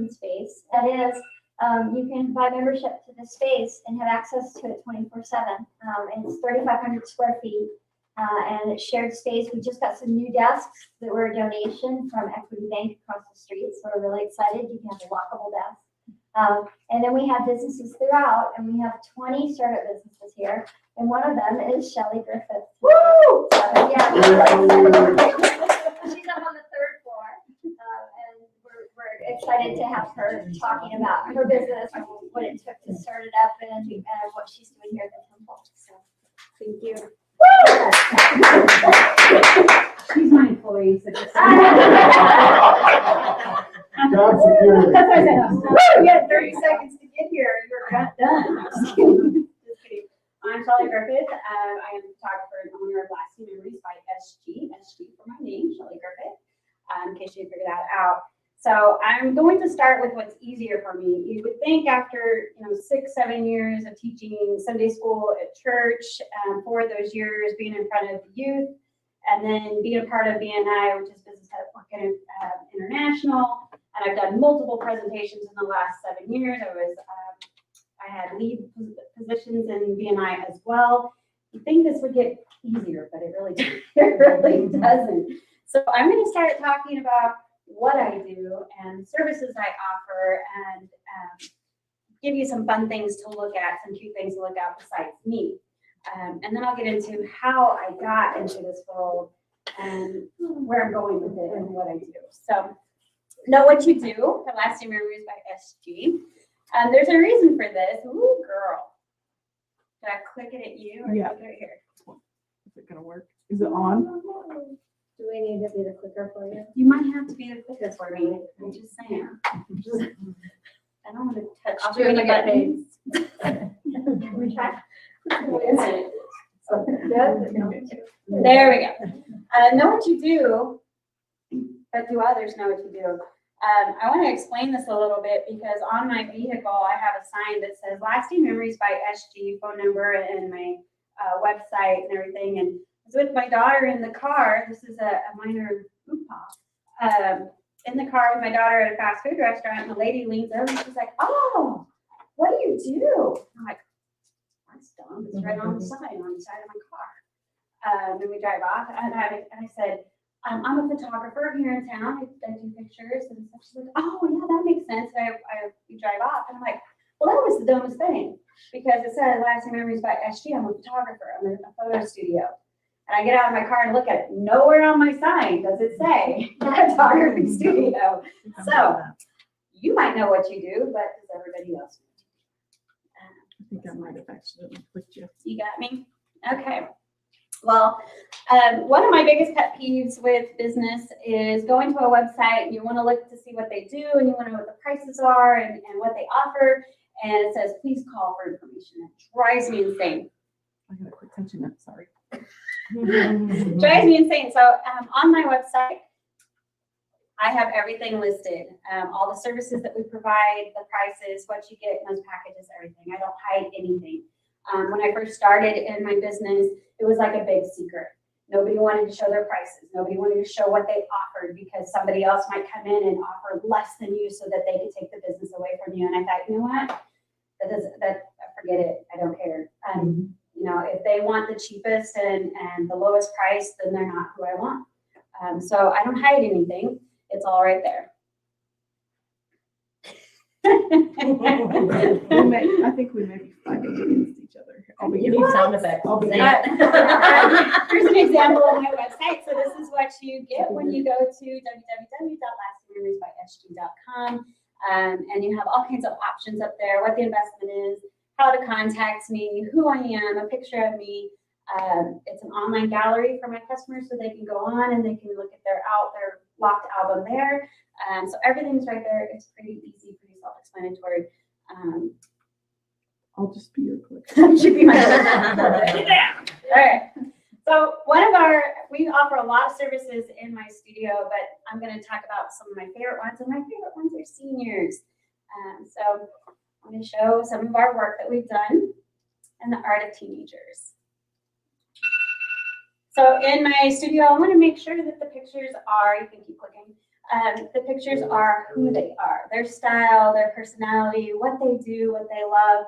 space. That is, you can buy membership to this space and have access to it 24/7. And it's 3,500 square feet, and it's shared space. We just got some new desks that were a donation from Equity Bank across the street, so we're really excited. You can have a lockable desk. And then we have businesses throughout, and we have 20 startup businesses here, and one of them is Shelley Griffith. Woo! So, yeah, she's up on the 3rd floor, and we're excited to have her talking about her business and what it took to start it up and what she's doing here at the temple. So, thank you. She's my employee, so just Job security. That's what I said. We had 30 seconds to get here. You're not done. Just kidding. I'm Shelley Griffith. I am a photographer and owner of Lasting Memories by SG. SG for my name, Shelley Griffith, in case you figured that out. So I'm going to start with what's easier for me. You would think after 6-7 years of teaching Sunday school at church, 4 of those years being in front of the youth, and then being a part of BNI, which is Business Network International, and I've done multiple presentations in the last 7 years. I had lead positions in BNI as well. You think this would get easier, but it really doesn't. So I'm going to start talking about what I do and services I offer, and give you some fun things to look at, some cute things to look at besides me. And then I'll get into how I got into this role and where I'm going with it and what I do. So know what you do at Lasting Memories by SG. There's a reason for this. Ooh, girl. Did I click it at you or click it here? Is it going to work? Is it on? Do we need to be the clicker for you? You might have to be the clicker for me. I'm just saying. I don't want to touch too many buttons. Can we try? There we go. Know what you do, but do others know what you do? I want to explain this a little bit because on my vehicle I have a sign that says Lasting Memories by SG, phone number and my website and everything. And I was with my daughter in the car. This is a minor hoopah. In the car with my daughter at a fast food restaurant, and the lady leans over and she's like, "Oh, what do you do?" I'm like, "That's dumb. It's right on the side of my car." And we drive off, and I said, "I'm a photographer here in town. I do pictures." And so she's like, "Oh, yeah, that makes sense." And we drive off, and I'm like, "Well, that was the dumbest thing because it said Lasting Memories by SG. I'm a photographer. I'm in a photo studio." And I get out of my car and look at it. Nowhere on my sign does it say photography studio. So you might know what you do, but does everybody else know? I think I might have accidentally clicked you. You got me? Okay. Well, one of my biggest pet peeves with business is going to a website and you want to look to see what they do and you want to know what the prices are and what they offer. And it says, "Please call for information." It drives me insane. I gotta quit touching that. Sorry. Drives me insane. So on my website, I have everything listed. All the services that we provide, the prices, what you get in those packages, everything. I don't hide anything. When I first started in my business, it was like a big secret. Nobody wanted to show their prices. Nobody wanted to show what they offered because somebody else might come in and offer less than you so that they could take the business away from you. And I thought, you know what? Forget it. I don't care. If they want the cheapest and the lowest price, then they're not who I want. So I don't hide anything. It's all right there. I think we may be fighting against each other. You need sound effects. I'll be Here's an example of my website. So this is what you get when you go to www.lastingmemoriesbysg.com. And you have all kinds of options up there, what the investment is, how to contact me, who I am, a picture of me. It's an online gallery for my customers so they can go on and they can look at their locked album there. So everything's right there. It's pretty easy, pretty self-explanatory. I'll just be your click. Should be my All right. So we offer a lot of services in my studio, but I'm going to talk about some of my favorite ones, and my favorite ones are seniors. So I'm going to show some of our work that we've done and the art of teenagers. So in my studio, I want to make sure that the pictures are, you can keep clicking, The pictures are who they are, their style, their personality, what they do, what they love.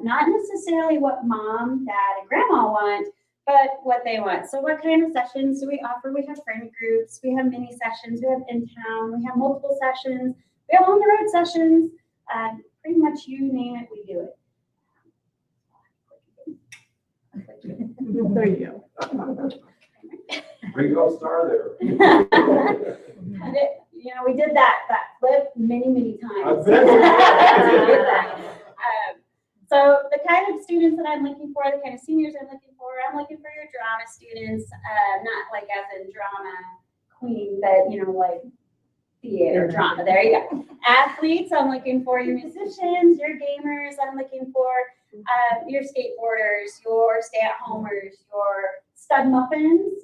Not necessarily what mom, dad, and grandma want, but what they want. So what kind of sessions do we offer? We have friend groups, we have mini sessions, we have in town, we have multiple sessions, we have on the road sessions. Pretty much you name it, we do it. There you go. Big old star there. And we did that flip many times. I bet. So the kind of students that I'm looking for, the kind of seniors I'm looking for your drama students, not like as in drama queen, but like theater drama. There you go. Athletes, I'm looking for your musicians, your gamers. I'm looking for your skateboarders, your stay-at-homers, your stud muffins,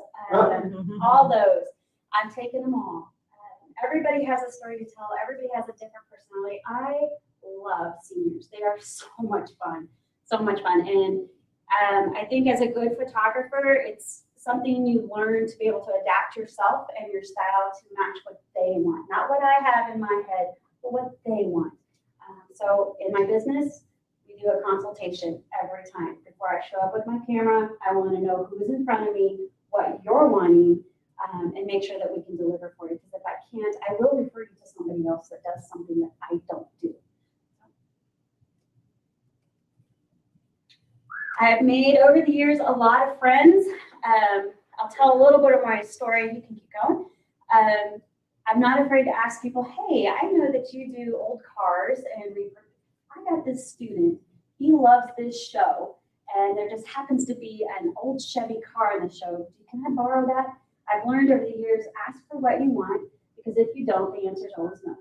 all those. I'm taking them all. Everybody has a story to tell. Everybody has a different personality. I love seniors. They are so much fun, And I think as a good photographer, it's something you learn to be able to adapt yourself and your style to match what they want. Not what I have in my head, but what they want. So in my business, we do a consultation every time. Before I show up with my camera, I want to know who's in front of me, what you're wanting, and make sure that we can deliver for you. Because if I can't, I will refer you to somebody else that does something that I don't do. I have made over the years a lot of friends. I'll tell a little bit of my story. You can keep going. I'm not afraid to ask people, hey, I know that you do old cars and I got this student. He loves this show. And there just happens to be an old Chevy car in the show. Can I borrow that? I've learned over the years, ask for what you want, because if you don't, the answer is always no.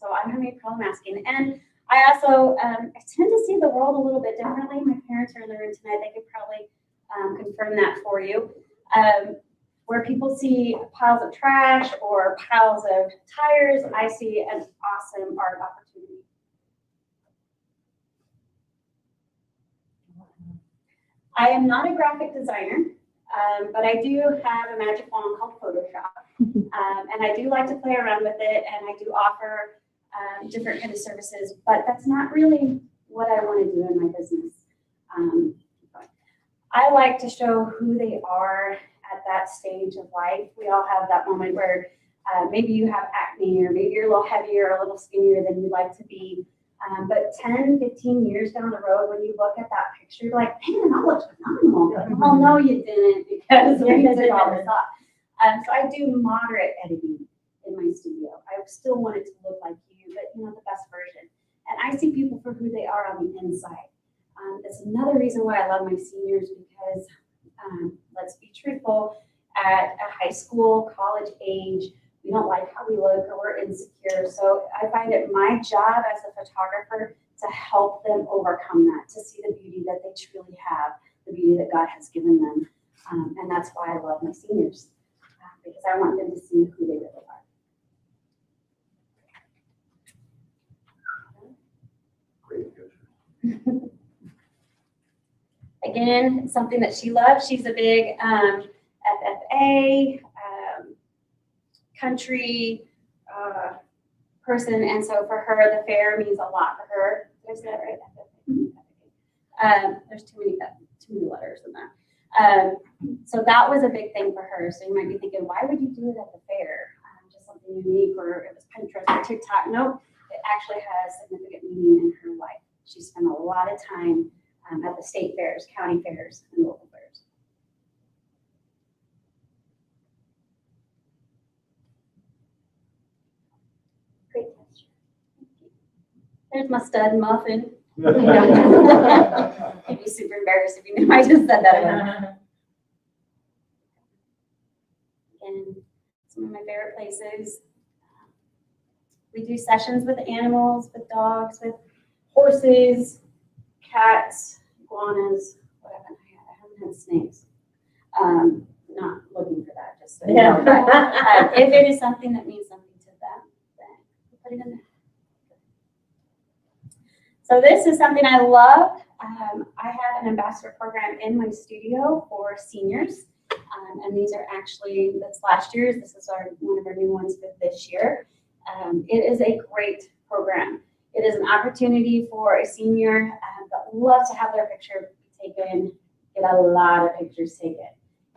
So I don't have any problem asking. And I also I tend to see the world a little bit differently. My parents are in the room tonight. They could probably confirm that for you. Where people see piles of trash or piles of tires, I see an awesome art opportunity. I am not a graphic designer, but I do have a magic wand called Photoshop. And I do like to play around with it, and I do offer different kind of services, but that's not really what I want to do in my business. I like to show who they are at that stage of life. We all have that moment where maybe you have acne, or maybe you're a little heavier or a little skinnier than you'd like to be. But 10, 15 years down the road, when you look at that picture, you're like, man, I look phenomenal. Well, no, you didn't, because we did all this stuff. So I do moderate editing in my studio. I still want it to look like you, but the best version. And I see people for who they are on the inside. That's another reason why I love my seniors, because let's be truthful, at a high school, college age, we don't like how we look or we're insecure. So I find it my job as a photographer to help them overcome that, to see the beauty that they truly have, the beauty that God has given them. And that's why I love my seniors, because I want them to see who they really are. Great picture. Again, something that she loves. She's a big FFA, country person, and so for her, the fair means a lot for her. Did I say that right? There's too many letters in that. So that was a big thing for her. So you might be thinking, why would you do it at the fair? Just something unique, or it was Pinterest or TikTok. No, it actually has significant meaning in her life. She spent a lot of time at the state fairs, county fairs, and local fairs. Great gesture. There's my stud muffin. You'd be super embarrassed if you knew I just said that again. And some of my favorite places. We do sessions with animals, with dogs, with horses, cats, iguanas. What haven't I had? I haven't had snakes. Not looking for that, just so you know. But, if it is something that means something to them, then we'll put it in there. So this is something I love. I have an ambassador program in my studio for seniors. And these are actually, that's last year's, this is one of our new ones for this year. It is a great program. It is an opportunity for a senior that loves to have their picture taken, get a lot of pictures taken.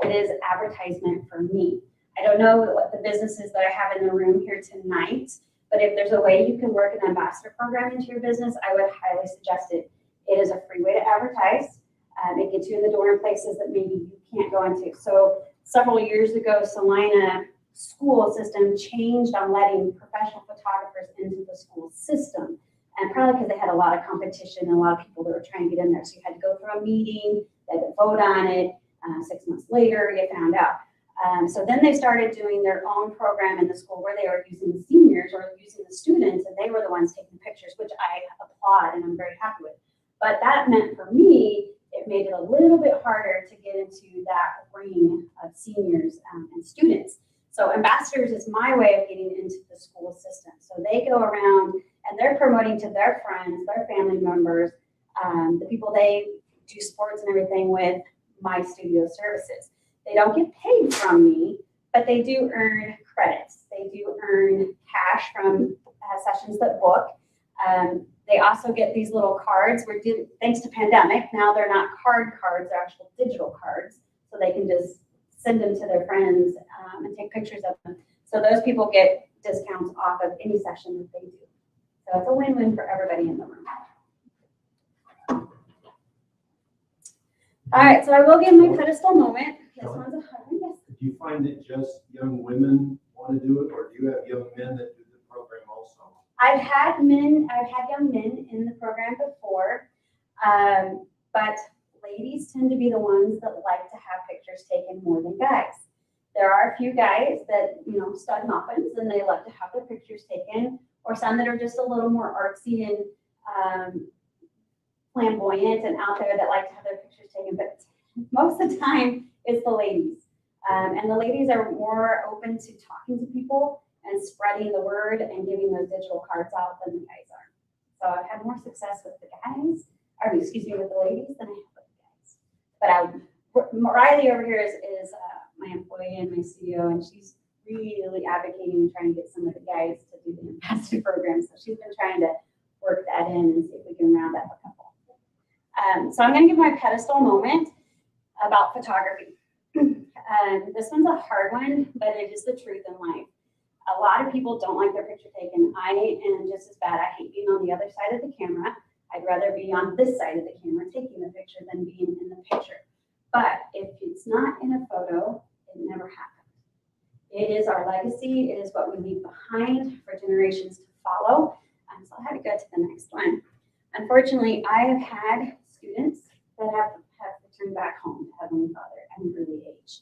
It is advertisement for me. I don't know what the businesses that I have in the room here tonight, but if there's a way you can work an ambassador program into your business, I would highly suggest it. It is a free way to advertise. It gets you in the door in places that maybe you can't go into. So several years ago, Salina school system changed on letting professional photographers into the school system. And probably because they had a lot of competition and a lot of people that were trying to get in there. So you had to go through a meeting, they had to vote on it. 6 months later, you found out. So then they started doing their own program in the school where they were using the seniors or using the students, and they were the ones taking pictures, which I applaud and I'm very happy with. But that meant for me, it made it a little bit harder to get into that ring of seniors and students. So ambassadors is my way of getting into the school system. So they go around and they're promoting to their friends, their family members, the people they do sports and everything with, my studio services. They don't get paid from me, but they do earn credits. They do earn cash from sessions that book. They also get these little cards. Thanks to pandemic, now they're not cards, they're actual digital cards. So they can just send them to their friends and take pictures of them. So those people get discounts off of any session that they do. So it's a win-win for everybody in the room. All right, so I will give my pedestal moment. This one's a hard one. Yes. Do you find that just young women want to do it, or do you have young men that do the program also? I've had young men in the program before, but ladies tend to be the ones that like to have pictures taken more than guys. There are a few guys that, stud muffins, and they love to have their pictures taken, or some that are just a little more artsy and flamboyant and out there that like to have their pictures taken, but most of the time it's the ladies. And the ladies are more open to talking to people and spreading the word and giving those digital cards out than the guys are. So I've had more success with the guys, with the ladies than I have with the guys. But Riley over here is my employee and my CEO, and she's really advocating and trying to get some of the guys to do the ambassador program. So she's been trying to work that in and see if we can round up a couple. So I'm going to give my pedestal moment about photography. This one's a hard one, but it is the truth in life. A lot of people don't like their picture taken. I am just as bad. I hate being on the other side of the camera. I'd rather be on this side of the camera taking the picture than being in the picture. But if it's not in a photo, it never happened. It is our legacy. It is what we leave behind for generations to follow. So I had to go to the next one. Unfortunately, I have had students that have returned back home to Heavenly Father at an early age.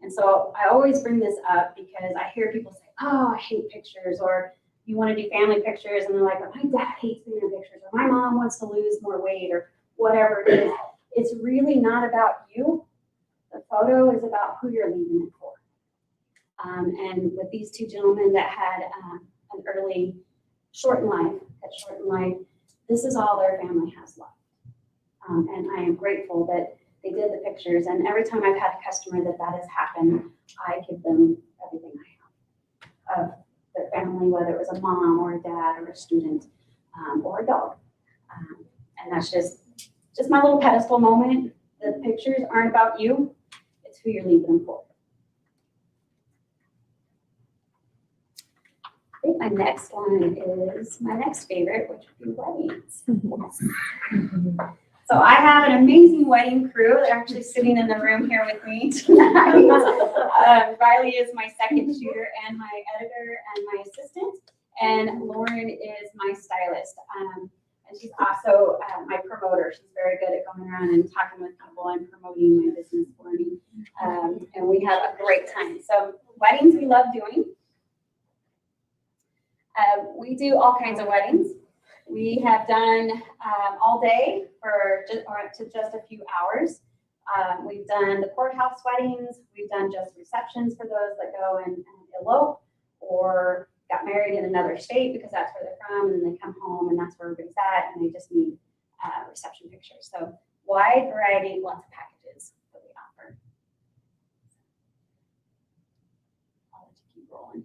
And so I always bring this up because I hear people say, oh, I hate pictures, or you want to do family pictures, and they're like, oh, my dad hates me in pictures, or my mom wants to lose more weight, or whatever it is. It's really not about you. The photo is about who you're leaving it for. And with these two gentlemen that had an early shortened life, this is all their family has left. And I am grateful that they did the pictures. And every time I've had a customer that has happened, I give them everything I have of their family, whether it was a mom or a dad or a student or a dog. And that's just my little pedestal moment. The pictures aren't about you. It's who you're leaving them for. I think my next one is my next favorite, which would be weddings. So I have an amazing wedding crew. They're actually sitting in the room here with me tonight. Riley is my second shooter and my editor and my assistant. And Lauren is my stylist. And she's also my promoter. She's very good at going around and talking with people and promoting my business for me. And we have a great time. So weddings we love doing. We do all kinds of weddings. We have done all day to just a few hours. We've done the courthouse weddings. We've done just receptions for those that go and elope or got married in another state because that's where they're from, and then they come home and that's where everybody's at, and they just need reception pictures. So wide variety, lots of packages that we offer. rolling.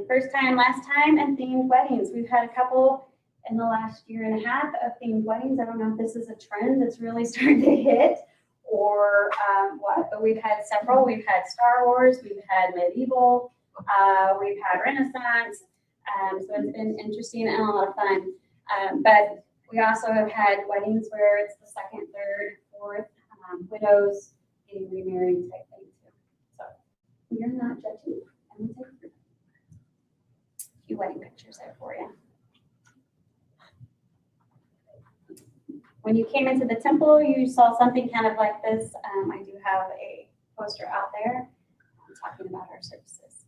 First time, last time, and themed weddings. We've had a couple in the last year and a half of themed weddings. I don't know if this is a trend that's really starting to hit or what, but we've had several. We've had Star Wars, we've had medieval, we've had Renaissance. So it's been interesting and a lot of fun. But we also have had weddings where it's the second, third, fourth, widows getting remarried type thing too. So we're not judging. And we'll take a few wedding pictures there for you. When you came into the temple, you saw something kind of like this. I do have a poster out there talking about our services.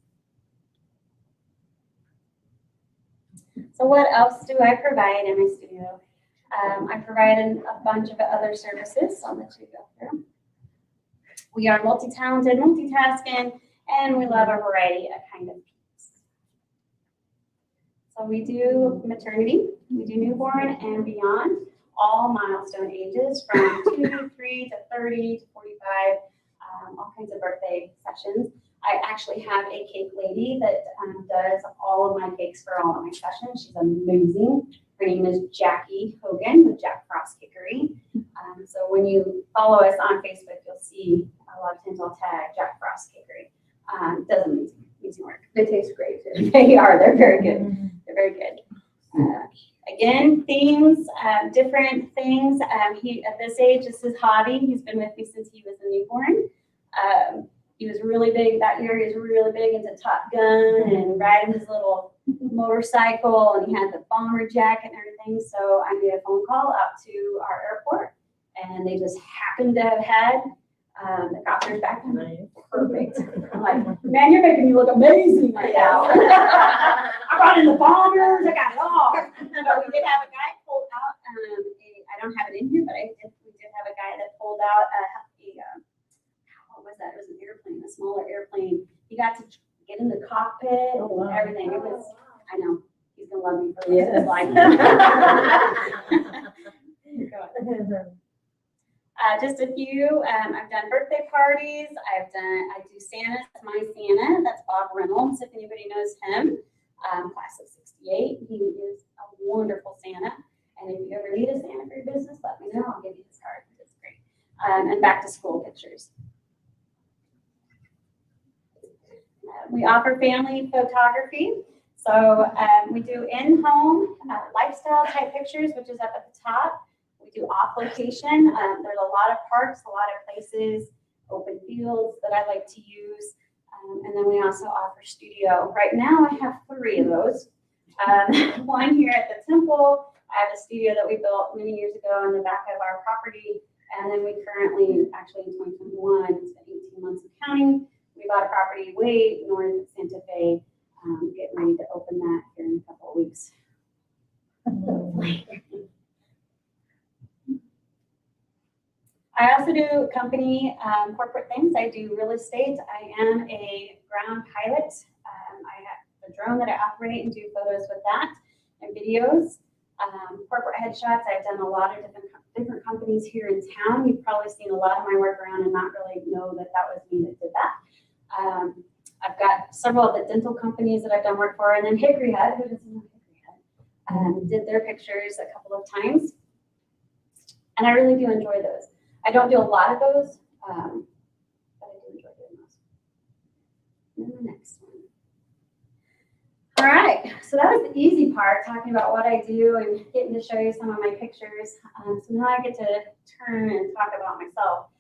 So what else do I provide in my studio? I provide a bunch of other services. I'll let you go through. We are multi-talented, multitasking, and we love a variety of kind of peeps. So we do maternity, we do newborn and beyond, all milestone ages from 2 to 3 to 30 to 45, all kinds of birthday sessions. I actually have a cake lady that does all of my cakes for all of my sessions. She's amazing. Her name is Jackie Hogan with Jack Frost Cookery. So when you follow us on Facebook, you'll see a lot of times I'll tag Jack Frost Cookery. Does amazing work. They taste great too. They are. They're very good. They're very good. Again, themes, different things. He at this age, this is hobby. He's been with me since he was a newborn. He was really big that year. He was really big into Top Gun and riding his little motorcycle, and he had the bomber jacket and everything. So I made a phone call out to our airport, and they just happened to have had the copters back. Perfect. I'm like, man, you're making me look amazing right now. I brought in the bombers. I got it all. But we did have a guy pull out. I don't have it in here, but we did have a guy that pulled out what was that? It was an airplane, a smaller airplane. He got to get in the cockpit and everything. It was, I know, he's gonna love me for the rest of his life. Just a few. I've done birthday parties. I do Santa's My Santa. That's Bob Reynolds, if anybody knows him. Class of '68. He is a wonderful Santa. And if you ever need a Santa for your business, let me know. I'll give you his card. It's great. And back to school pictures. We offer family photography. So we do in-home lifestyle type pictures, which is up at the top. We do off location. There's a lot of parks, a lot of places, open fields that I like to use. And then we also offer studio. Right now I have 3 of those. One here at the temple. I have a studio that we built many years ago in the back of our property. And then we currently, actually in 2021, it's been 18 months of counting. We bought a property way north of Santa Fe, getting ready to open that here in a couple of weeks. I also do company corporate things. I do real estate. I am a ground pilot. I have a drone that I operate and do photos with that and videos. Corporate headshots. I've done a lot of different companies here in town. You've probably seen a lot of my work around and not really know that that was me that did that. I've got several of the dental companies that I've done work for, and then Hickory Head, who doesn't know Hickory Head, did their pictures a couple of times. And I really do enjoy those. I don't do a lot of those, but I do enjoy doing those. And then the next one. All right, so that was the easy part, talking about what I do and getting to show you some of my pictures. So now I get to turn and talk about myself,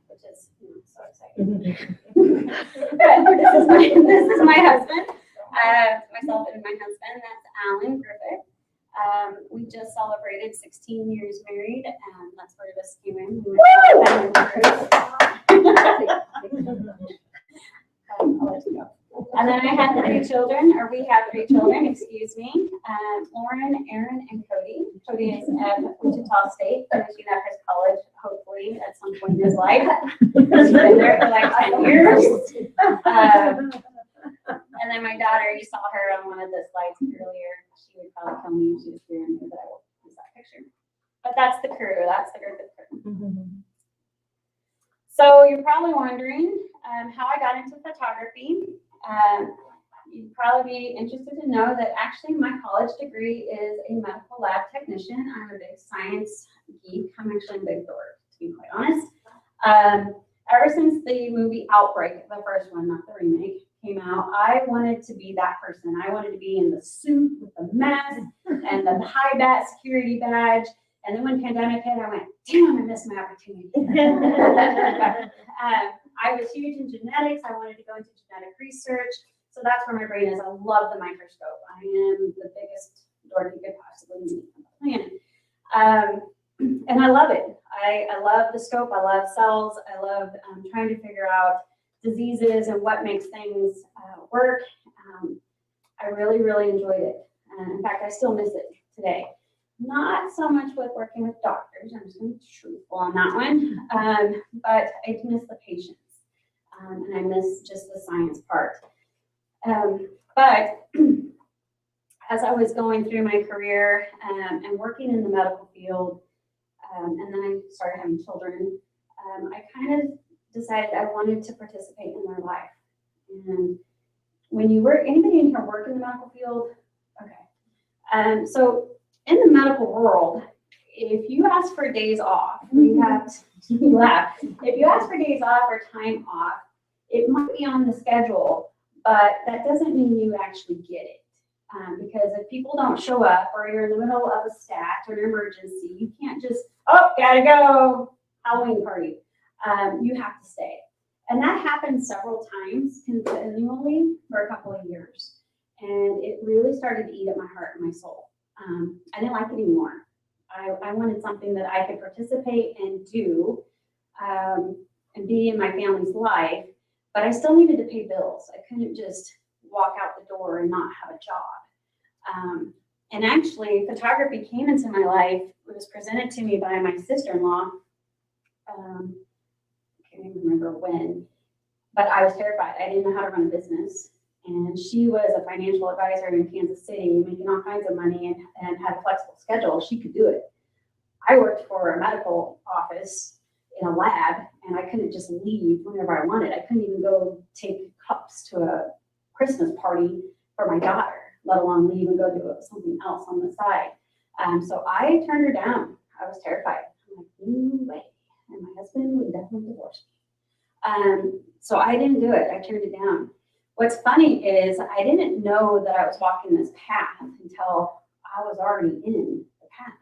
which is so exciting. But this is my husband, myself and my husband. That's Alan Griffith. We just celebrated 16 years married, and that's where this came in. I'll let you go. And then I have 3 children, or we have 3 children, excuse me. Lauren, Aaron, and Cody. Cody is at Wichita State, finishing up his college, hopefully, at some point in his life. He's been there for like 10 years. And then my daughter, you saw her on one of the slides earlier. She would probably tell me if she was here and knew that I will use that picture. But that's the crew. That's the Griffith crew. So you're probably wondering, how I got into photography. You'd probably be interested to know that actually my college degree is a medical lab technician. I'm a big science geek. I'm actually a big dork, to be quite honest. Ever since the movie Outbreak, the first one, not the remake, came out, I wanted to be that person. I wanted to be in the suit with the mask and the high bat security badge. And then when pandemic hit, I went, damn, I missed my opportunity. I was huge in genetics. I wanted to go into genetic research. So that's where my brain is. I love the microscope. I am the biggest dork you could possibly meet on the planet. And I love it. I love the scope. I love cells. I love trying to figure out diseases and what makes things work. I really, really enjoyed it. In fact, I still miss it today. Not so much with working with doctors. I'm just going to be truthful on that one. But I do miss the patients. And I miss just the science part. But as I was going through my career and working in the medical field, and then I started having children, I kind of decided I wanted to participate in their life. And when you work, anybody in here work in the medical field? Okay. So in the medical world, if you ask for days off, you have to laugh. If you ask for days off or time off, it might be on the schedule, but that doesn't mean you actually get it. Because if people don't show up or you're in the middle of a stat or an emergency, you can't just, oh, gotta go, Halloween party. You have to stay. And that happened several times continually for a couple of years. And it really started to eat at my heart and my soul. I didn't like it anymore. I wanted something that I could participate and do and be in my family's life, but I still needed to pay bills. I couldn't just walk out the door and not have a job. And actually, photography came into my life. It was presented to me by my sister-in-law. I can't even remember when, but I was terrified. I didn't know how to run a business. And she was a financial advisor in Kansas City, making all kinds of money and had a flexible schedule. She could do it. I worked for a medical office in a lab, and I couldn't just leave whenever I wanted. I couldn't even go take cups to a Christmas party for my daughter, let alone leave and go do something else on the side. So I turned her down. I was terrified. I'm like, no way. And my husband would definitely divorce me. So I didn't do it. I turned it down. What's funny is I didn't know that I was walking this path until I was already in the path.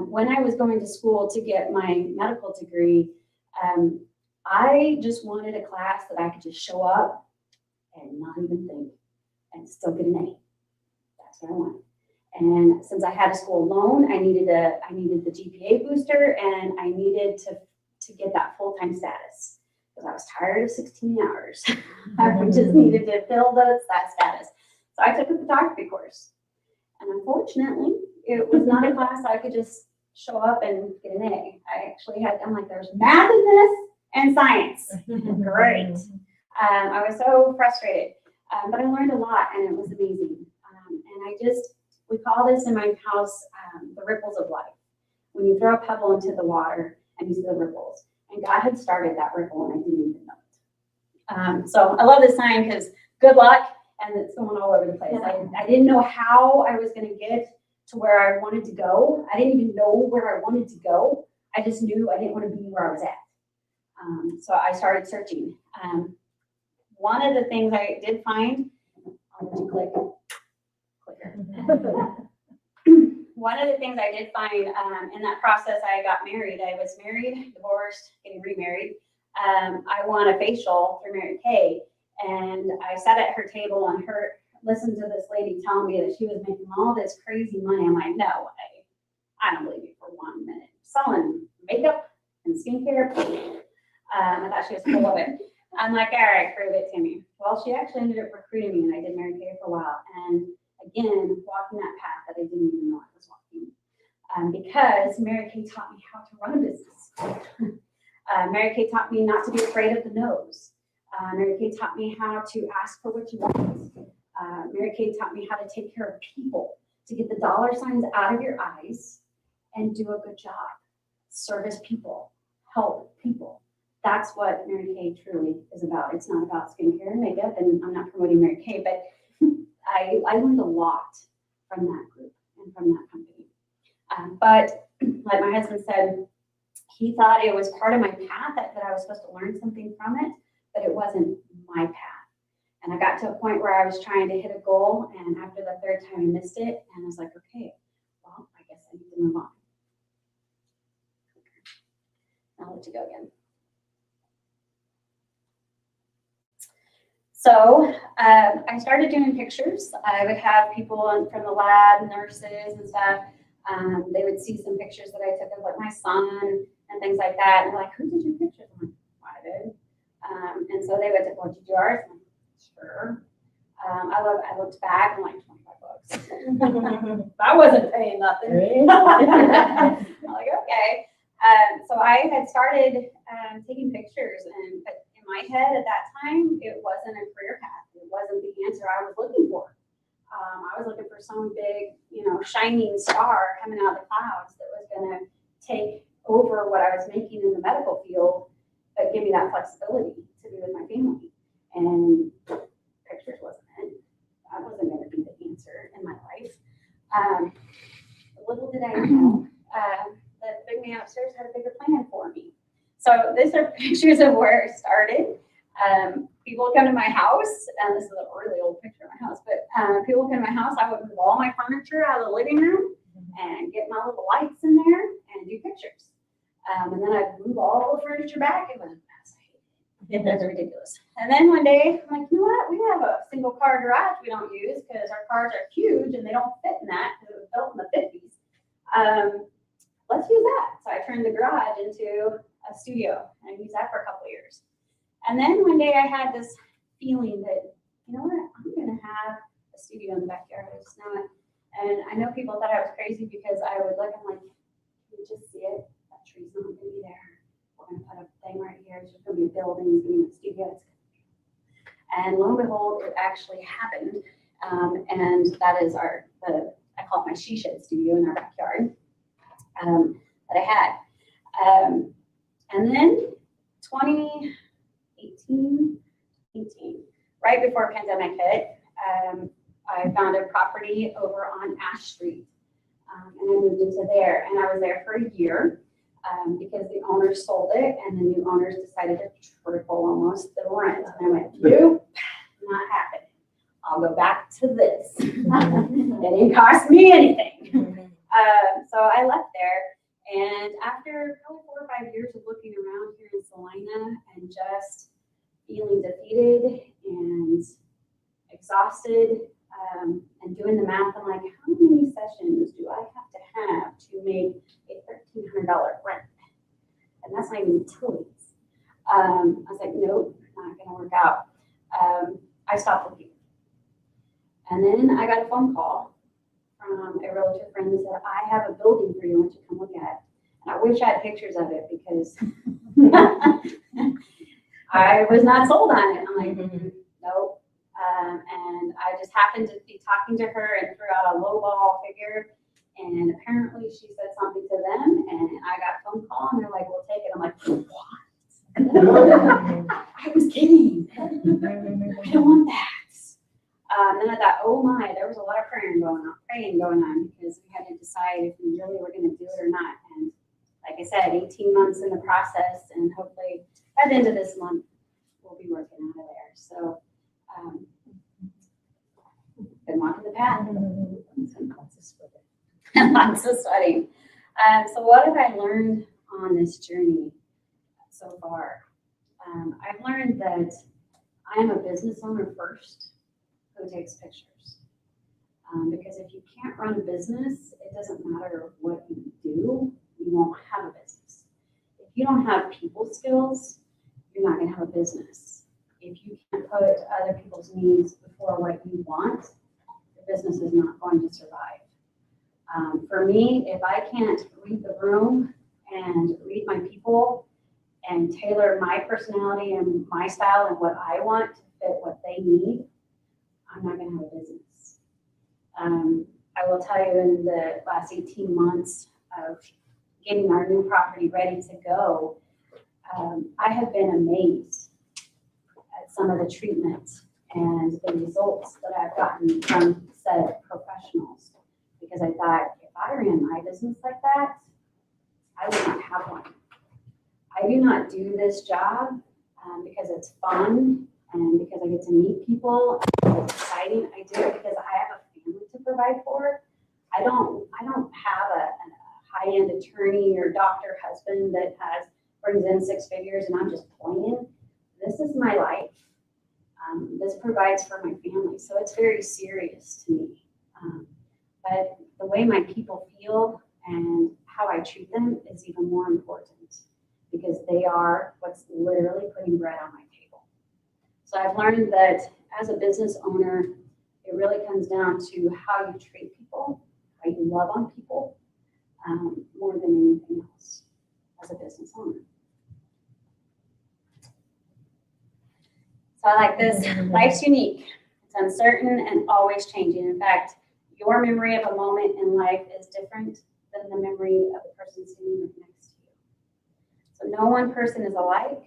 When I was going to school to get my medical degree, I just wanted a class that I could just show up and not even think and still get an A. That's what I wanted. And since I had a school loan, I needed the GPA booster, and I needed to get that full-time status because I was tired of 16 hours. I just needed to fill that status. So I took a photography course. And unfortunately, it was not a class I could just show up and get an A. I actually I'm like, there's math in this and science. Great. I was so frustrated, but I learned a lot, and it was amazing. And we call this in my house the ripples of life. When you throw a pebble into the water and you see the ripples. And God had started that ripple, and I didn't even know it. So I love this sign because good luck, and it's going all over the place. I didn't know how I was going to get to where I wanted to go. I didn't even know where I wanted to go. I just knew I didn't want to be where I was at. So I started searching. One of the things I did find, I'll let you clicker. One of the things I did find in that process, I got married. I was married, divorced, getting remarried. I won a facial through Mary Kay, and I sat at her table and listened to this lady telling me that she was making all this crazy money. I'm like, no way. I don't believe you for 1 minute. Selling makeup and skincare. I thought she was full of it. I'm like, all right, prove it to me. Well, she actually ended up recruiting me, and I did Mary Kay for a while. And again, walking that path that I didn't even know I was walking. Because Mary Kay taught me how to run a business. Mary Kay taught me not to be afraid of the no's. Mary Kay taught me how to ask for what you want. Mary Kay taught me how to take care of people, to get the dollar signs out of your eyes and do a good job. Service people, help people. that's what Mary Kay truly is about. It's not about skincare and makeup, and I'm not promoting Mary Kay, but I learned a lot from that group and from that company. But like my husband said, he thought it was part of my path, that I was supposed to learn something from it, but it wasn't my path. And I got to a point where I was trying to hit a goal, and after the third time I missed it, and I was like, okay, well, I guess I need to move on. I'll let you go again. So I started doing pictures. I would have people from the lab, nurses and stuff. They would see some pictures that I took of like my son and things like that. And they're like, who did your pictures? I'm like, I did. And so they would say, well, did you do ours? I'm like, sure. I looked back, I'm like, $25. I wasn't paying nothing. I'm like, okay. So I had started taking pictures, but in my head at that time, it wasn't a career path. It wasn't the answer I was looking for. I was looking for some big, shining star coming out of the clouds that was going to take over what I was making in the medical field, but give me that flexibility to be with my family. And pictures wasn't it. That wasn't going to be the answer in my life. Little did I know that the big man upstairs had a bigger plan for me. So these are pictures of where it started. People would come to my house, and this is a really old picture of my house, but people would come to my house, I would move all my furniture out of the living room and get my little lights in there and do pictures. And then I'd move all the furniture back. It was a mess. It was ridiculous. And then one day, I'm like, you know what? We have a single car garage we don't use because our cars are huge and they don't fit in that because it was built in the 50s. Let's use that. So I turned the garage into a studio, and I used that for a couple of years. And then one day I had this feeling that, you know what, I'm going to have a studio in the backyard. I just know it. And I know people thought I was crazy because I would look, I'm like, can you just see it? That tree's not going to be there. We're going to put a thing right here. It's just going to be a building. It's going to be a studio. And lo and behold, it actually happened. And that is I call it my she shed studio in our backyard that I had. And then 2018, right before pandemic hit, I found a property over on Ash Street, and I moved into there, and I was there for a year because the owners sold it, and the new owners decided to triple almost the rent, and I went, nope, not happening. I'll go back to this. It didn't cost me anything. So I left there. And after probably 4 or 5 years of looking around here in Salina and just feeling defeated and exhausted and doing the math, I'm like, how many sessions do I have to make a $1,300 rent? And that's not even utilities. I was like, nope, not going to work out. I stopped looking. And then I got a phone call from a relative friend who said, I have a building for you. I want you to come look at it. And I wish I had pictures of it because I was not sold on it. I'm like, nope. And I just happened to be talking to her and threw out a lowball figure. And apparently she said something to them, and I got a phone call, and they're like, we'll take it. I'm like, what? I was kidding. I don't want that. Then I thought, oh my, there was a lot of praying going on because we had to decide if we really were going to do it or not. And like I said, 18 months in the process, and hopefully by the end of this month, we'll be working out of there. So, been walking the path. Lots of sweating. So what have I learned on this journey so far? I've learned that I am a business owner first who takes pictures. Because if you can't run a business, it doesn't matter what you do, you won't have a business. If you don't have people skills, you're not going to have a business. If you can't put other people's needs before what you want, your business is not going to survive. For me, if I can't read the room and read my people and tailor my personality and my style and what I want to fit what they need, I'm not going to have a business. I will tell you, in the last 18 months of getting our new property ready to go, I have been amazed at some of the treatments and the results that I've gotten from said professionals. Because I thought, if I ran my business like that, I would not have one. I do not do this job because it's fun and because I get to meet people. It's exciting. I do it because I have a family to provide for. I don't have a high-end attorney or doctor husband that brings in 6 figures and I'm just playing. This is my life. This provides for my family, so it's very serious to me. But the way my people feel and how I treat them is even more important because they are what's literally putting bread on my table. So I've learned that as a business owner, it really comes down to how you treat people, how you love on people, more than anything else as a business owner. So I like this. Life's unique. It's uncertain and always changing. In fact, your memory of a moment in life is different than the memory of the person sitting next to you. So no one person is alike.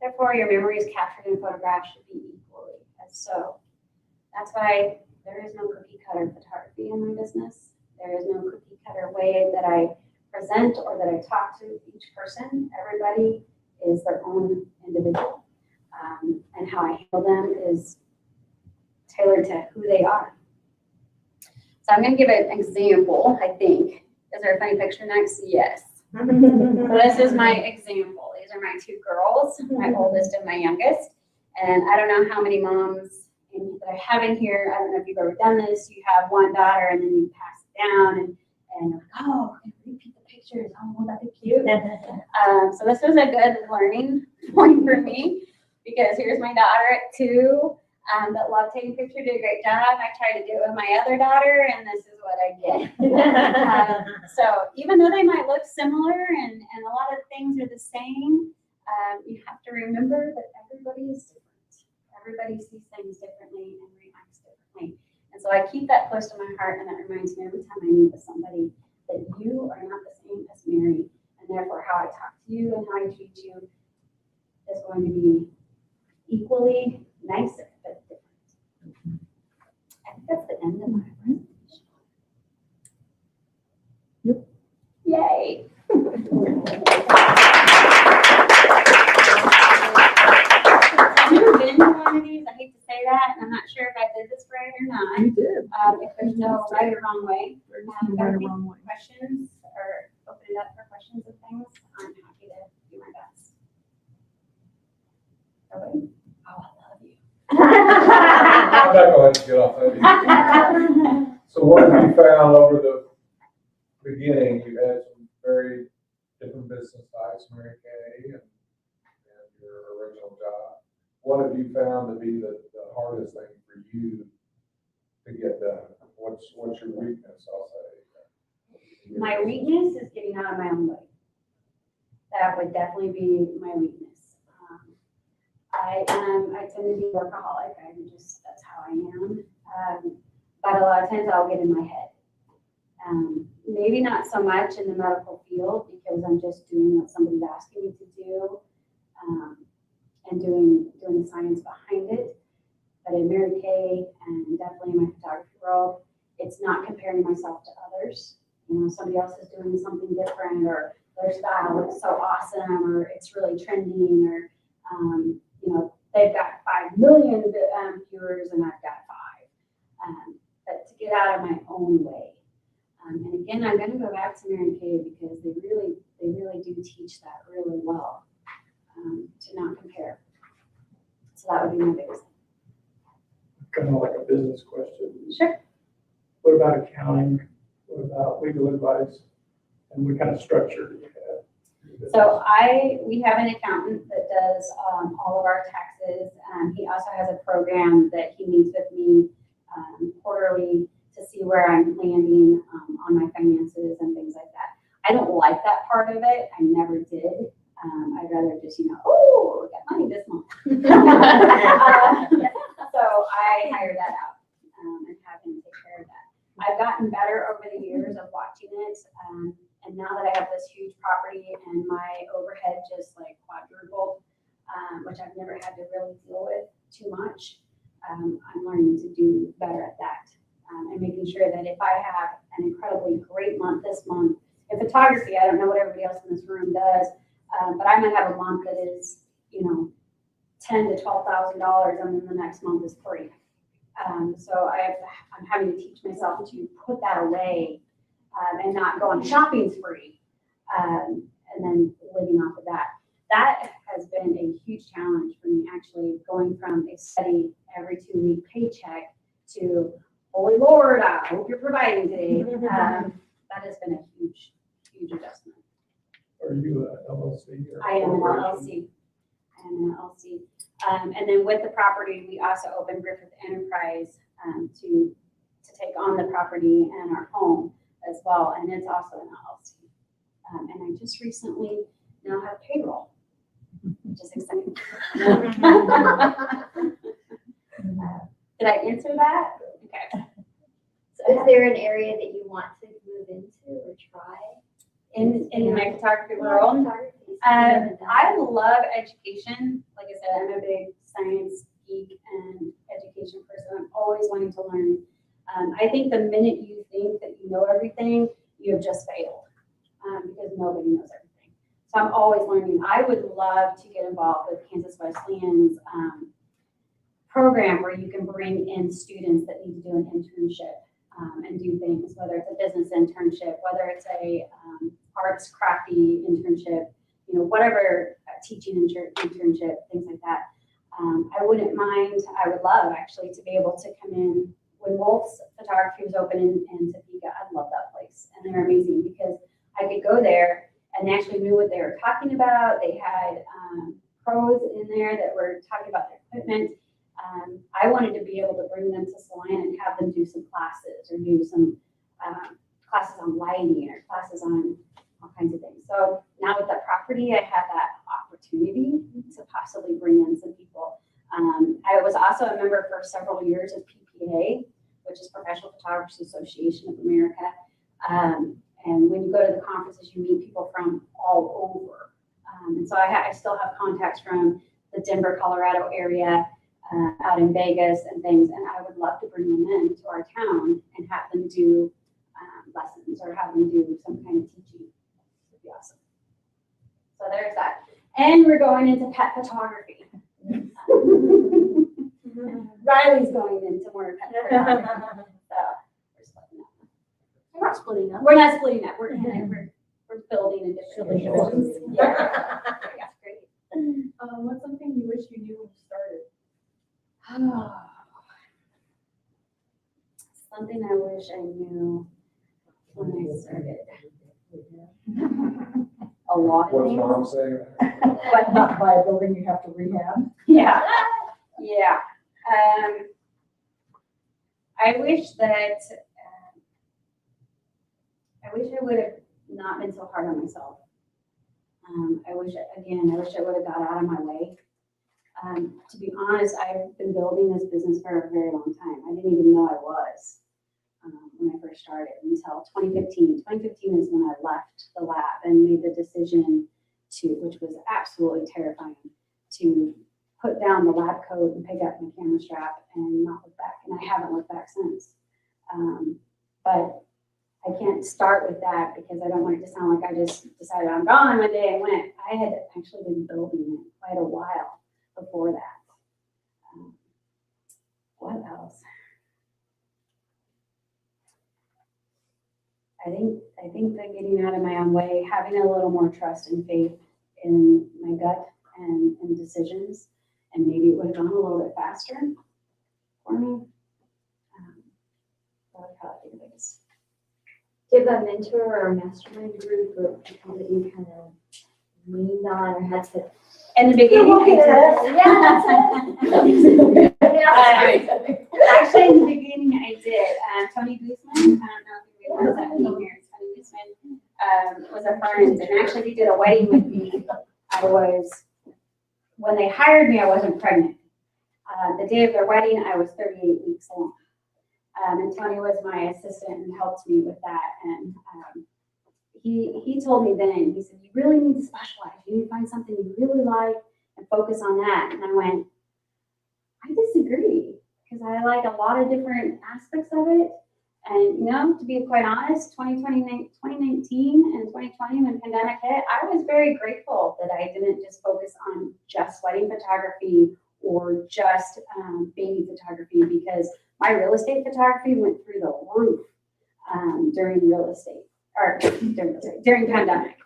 Therefore, your memories captured in photographs should be equally as so. That's why there is no cookie cutter photography in my business. There is no cookie cutter way that I present or that I talk to each person. Everybody is their own individual. And how I handle them is tailored to who they are. So I'm going to give an example, I think. Is there a funny picture next? Yes. So this is my example. These are my 2 girls, my oldest and my youngest. And I don't know how many moms that I have in here. I don't know if you've ever done this. You have one daughter and then you pass it down and you're like, oh, repeat the pictures. Oh, won't that be cute? So this was a good learning point for me because here's my daughter at 2. That love taking pictures, did a great job. I tried to do it with my other daughter, and this is what I get. So even though they might look similar and a lot of things are the same, you have to remember that everybody is different. Everybody sees things differently and reacts differently. And so I keep that close to my heart, and that reminds me every time I meet with somebody that you are not the same as Mary, and therefore how I talk to you and how I treat you is going to be equally nice but different. I think that's the end of my presentation. Yep. Yay. I've never been to one of these. I hate to say that, and I'm not sure if I did this right or not. You did. If there's no right or wrong way. There's Got no right or any wrong way. questions or open it up for questions and things, I'm happy to do my best. Okay. Oh, I love you. I'm not going to get off that. So what have you found over the beginning? You had some very different business types, Mary Kay and your original job. What have you found to be the hardest thing for you to get done? What's your weakness, I'll say? My weakness is getting out of my own way. That would definitely be my weakness. I tend to be workaholic. That's how I am. But a lot of times I'll get in my head. Maybe not so much in the medical field because I'm just doing what somebody's asking me to do and doing the science behind it. But in Mary Kay and definitely in my photography world, it's not comparing myself to others. You know, somebody else is doing something different or their style looks so awesome or it's really trending or, you know, they've got 5 million viewers and I've got 5. But to get out of my own way. And again, I'm going to go back to Mary Kay because they really do teach that really well, to not compare. So that would be my biggest thing. Kind of like a business question. Sure. What about accounting? What about legal advice? And what kind of structure do you have? So we have an accountant that does all of our taxes. He also has a program that he meets with me quarterly to see where I'm landing on my finances and things like that. I don't like that part of it. I never did. I'd rather just, oh, we got money this month. So I hire that out and have him take care of that. I've gotten better over the years of watching it. And now that I have this huge property and my overhead just like which I've never had to really deal with too much. I'm learning to do better at that. And making sure that if I have an incredibly great month this month, in photography, I don't know what everybody else in this room does, but I might have a month that is, $10,000 to $12,000, and then the next month is free. So I'm having to teach myself to put that away and not go on a shopping spree, and then living off of that. That has been a huge challenge for me, actually, going from a steady every 2-week paycheck to, holy Lord, I hope you're providing today. That has been a huge, huge adjustment. Are you a LLC or? I am an corporation? LLC. And then with the property, we also opened Griffith Enterprise to take on the property and our home as well. And it's also an LLC. And I just recently now have payroll, which is exciting. Did I answer that? Okay. So is there an area that you want to move into or try? In my photography world, Photography, so you haven't done I love education. Like I said, I'm a big science geek and education person. I'm always wanting to learn. I think the minute you think that you know everything, you have just failed because nobody knows everything. So I'm always learning. I would love to get involved with Kansas Wesleyan's program where you can bring in students that need to do an internship and do things, whether it's a business internship, whether it's a arts crafty internship, whatever, teaching internship, things like that. I wouldn't mind, I would love actually to be able to come in when Wolf's Photography was open in Topeka. I love that place, and they're amazing because I could go there and they actually knew what they were talking about. They had pros in there that were talking about their equipment. I wanted to be able to bring them to Salina and have them do some classes or do some classes on lighting or classes on all kinds of things. So now with that property, I had that opportunity to possibly bring in some people. I was also a member for several years of PPA, which is Professional Photographers Association of America. And when you go to the conferences, you meet people from all over. And so I still have contacts from the Denver, Colorado area, out in Vegas and things, and I would love to bring them in to our town and have them do lessons or have them do some kind of teaching. It'd be awesome. So there's that. And we're going into pet photography. Riley's going into more pet photography. So we're splitting up. We're not splitting up. We're building a different divisions. Yeah. Yeah, great. What's something you wish you knew when you started? Something I wish I knew when I started. A lot of What's things. mom saying? But not buy a building you have to rehab. Yeah, yeah. I wish that, I would have not been so hard on myself. I wish I would have got out of my way. To be honest, I've been building this business for a very long time. I didn't even know I was when I first started until 2015. 2015 is when I left the lab and made the decision to, which was absolutely terrifying, to put down the lab coat and pick up my camera strap and not look back. And I haven't looked back since. But I can't start with that because I don't want it to sound like I just decided I'm gone one day and went. I had actually been building it quite a while before that. What else? I think that getting out of my own way, having a little more trust and faith in my gut and decisions, and maybe it would have gone a little bit faster for me. That would probably be the biggest. Do you have a mentor or a mastermind group or people that you kind of leaned on or had to? In the beginning, I did. Yeah, Actually, in the beginning, I did. Tony Guzman, I don't know if you realize that name here. Tony Guzman was a friend, and actually, he did a wedding with me. When they hired me, I wasn't pregnant. The day of their wedding, I was 38 weeks along. And Tony was my assistant and helped me with that. And he told me then, he said, you really need to specialize. You need to find something you really like and focus on that. And I went, I disagree, because I like a lot of different aspects of it. And, you know, to be quite honest, 2019 and 2020, when the pandemic hit, I was very grateful that I didn't just focus on just wedding photography or just baby photography, because my real estate photography went through the roof during pandemic.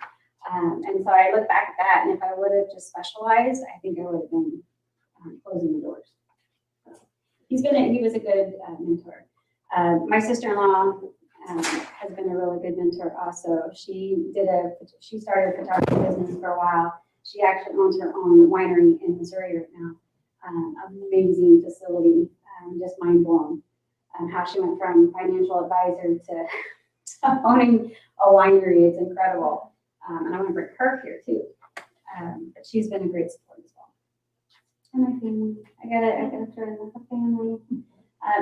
And so I look back at that, and if I would have just specialized, I think I would have been closing the doors. He was a good mentor. My sister-in-law has been a really good mentor also. She started a photography business for a while. She actually owns her own winery in Missouri right now. Amazing facility, just mind blown. How she went from financial advisor to owning a winery, it's incredible. And I want to bring her here too. But she's been a great support as well. And my family, I gotta throw in the family.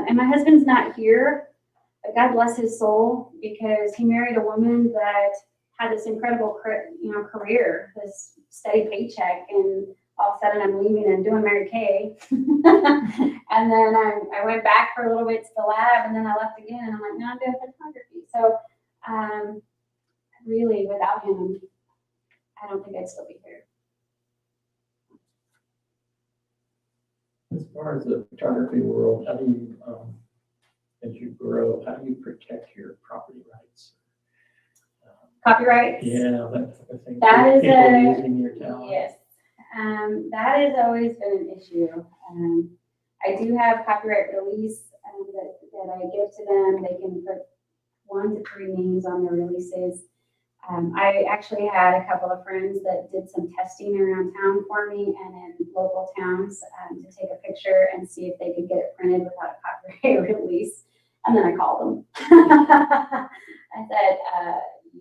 And my husband's not here, but God bless his soul, because he married a woman that had this incredible, career, this steady paycheck, and all of a sudden I'm leaving and doing Mary Kay. And then I went back for a little bit to the lab, and then I left again, and I'm like, no, I'm doing photography. So really, without him, I don't think I'd still be here. As far as the photography world, how do you, as you grow, how do you protect your property rights? Copyrights? Yeah, that type of thing. That is People using your talent. Yes. That has always been an issue. I do have copyright release that I give to them. They can put 1 to 3 names on their releases. I actually had a couple of friends that did some testing around town for me and in local towns to take a picture and see if they could get it printed without a copyright release. And then I called them. I said,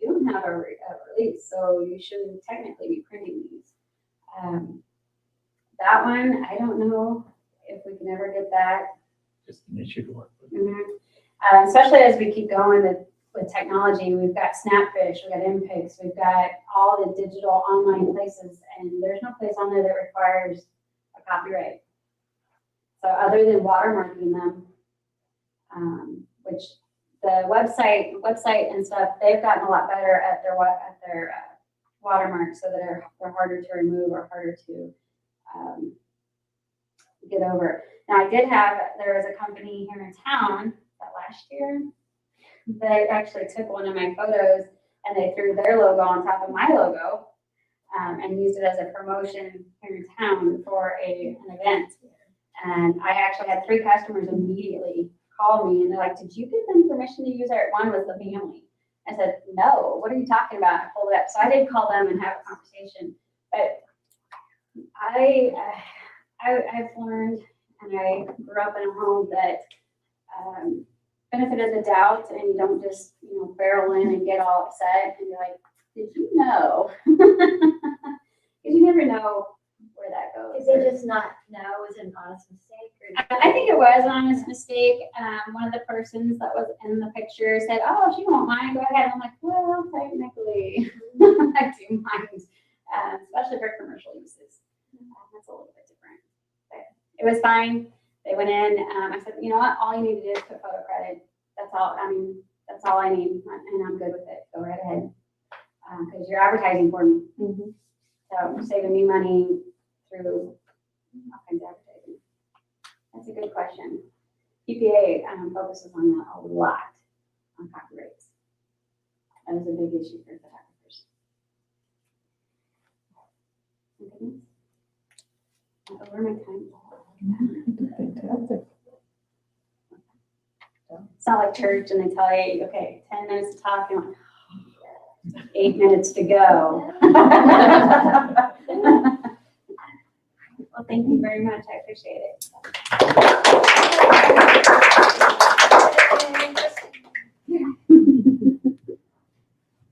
you don't have a release, so you shouldn't technically be printing these. That one, I don't know if we can ever get that. Just an issue to work with. Mm-hmm. Especially as we keep going with technology. We've got Snapfish, we've got MPix, we've got all the digital online places, and there's no place on there that requires a copyright. So other than watermarking them, which the website and stuff, they've gotten a lot better at their watermarks, so that they're harder to remove or harder to get over. Now there was a company here in town that last year, they actually took one of my photos and they threw their logo on top of my logo and used it as a promotion here in town for an event. And I actually had 3 customers immediately call me, and they're like, did you give them permission to use our, one was the family. I said, no, what are you talking about? I pulled it up. So I did call them and have a conversation. But I've learned, and I grew up in a home that benefit of the doubt, and you don't just, barrel in and get all upset and you're like, did you know? Because you never know where that goes. Is it just not know? Was it an honest mistake? Or I think it was an honest mistake. One of the persons that was in the picture said, oh, if you won't mind, go ahead. And I'm like, well, technically, I do mind, especially for commercial uses. That's a little bit different. But it was fine. They went in. I said, you know what? All you need to do is put photo credit. That's all. That's all I need, and I'm good with it. Go right ahead, because you're advertising for me. Mm-hmm. So saving me money through all kinds of advertising. That's a good question. EPA focuses on that a lot, on copyrights. That is a big issue for photographers. Over my time. Fantastic. It's not like church and they tell you, okay, 10 minutes to talk, and 8 minutes to go. Well, thank you very much. I appreciate it.